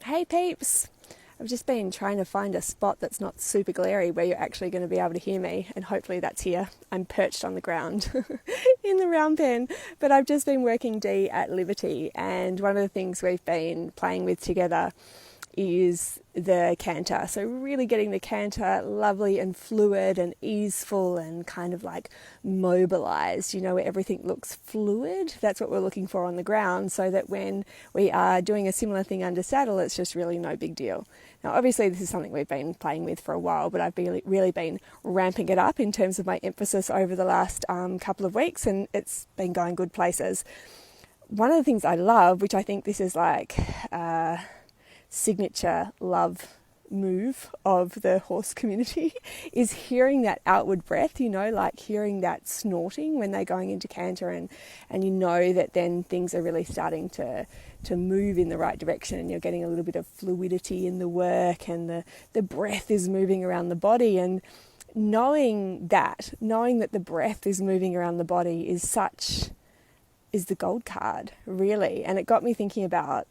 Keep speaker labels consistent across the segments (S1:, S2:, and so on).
S1: Hey peeps! I've just been trying to find a spot that's not super glary where you're actually going to be able to hear me, and hopefully that's here. I'm perched on the ground in the round pen, but I've just been working Dee at Liberty, and one of the things we've been playing with together is the canter. So really getting the canter lovely and fluid and easeful and kind of like mobilized, you know, where everything looks fluid. That's what we're looking for on the ground, so that when we are doing a similar thing under saddle, it's just really no big deal. Now, obviously this is something we've been playing with for a while, but I've really been ramping it up in terms of my emphasis over the last couple of weeks, and it's been going good places. One of the things I love, which I think this is like signature love move of the horse community, is hearing that outward breath, you know, like hearing that snorting when they're going into canter, and you know that then things are really starting to move in the right direction, and you're getting a little bit of fluidity in the work, and the breath is moving around the body. And knowing that the breath is moving around the body is the gold card, really. And it got me thinking about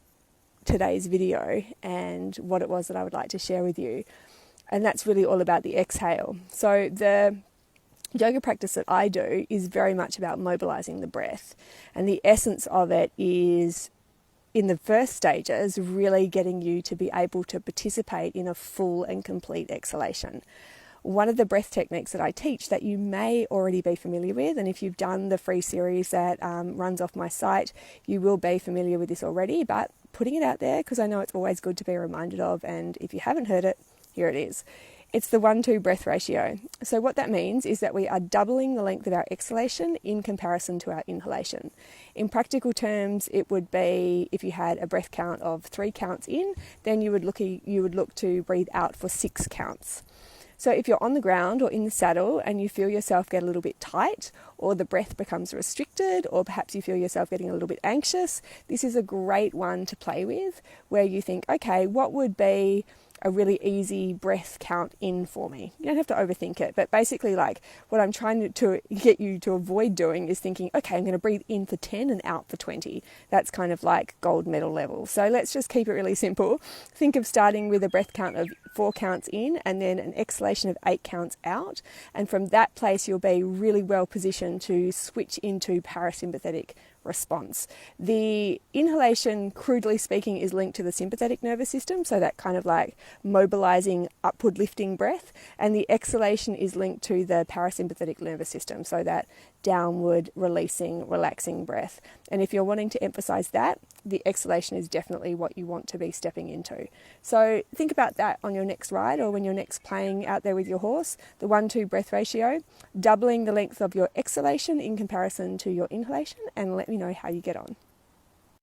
S1: today's video and what it was that I would like to share with you. And that's really all about the exhale. So the yoga practice that I do is very much about mobilizing the breath. And the essence of it is, in the first stages, really getting you to be able to participate in a full and complete exhalation. One of the breath techniques that I teach that you may already be familiar with, and if you've done the free series that runs off my site, you will be familiar with this already, but putting it out there because I know it's always good to be reminded of, and if you haven't heard it, here it is. It's the 1-2 breath ratio. So what that means is that we are doubling the length of our exhalation in comparison to our inhalation. In practical terms, it would be, if you had a breath count of 3 counts in, then you would look to breathe out for 6 counts. So if you're on the ground or in the saddle and you feel yourself get a little bit tight, or the breath becomes restricted, or perhaps you feel yourself getting a little bit anxious, this is a great one to play with, where you think, okay, what would be a really easy breath count in for me? You don't have to overthink it, but basically, like, what I'm trying to get you to avoid doing is thinking, okay, I'm going to breathe in for 10 and out for 20. That's kind of like gold medal level. So let's just keep it really simple. Think of starting with a breath count of 4 counts in and then an exhalation of 8 counts out. And from that place, you'll be really well positioned to switch into parasympathetic response. The inhalation, crudely speaking, is linked to the sympathetic nervous system, so that kind of like mobilizing, upward lifting breath, and the exhalation is linked to the parasympathetic nervous system, so that downward releasing, relaxing breath. And if you're wanting to emphasize that, the exhalation is definitely what you want to be stepping into. So think about that on your next ride, or when you're next playing out there with your horse, the 1-2 breath ratio, doubling the length of your exhalation in comparison to your inhalation, and let me know how you get on.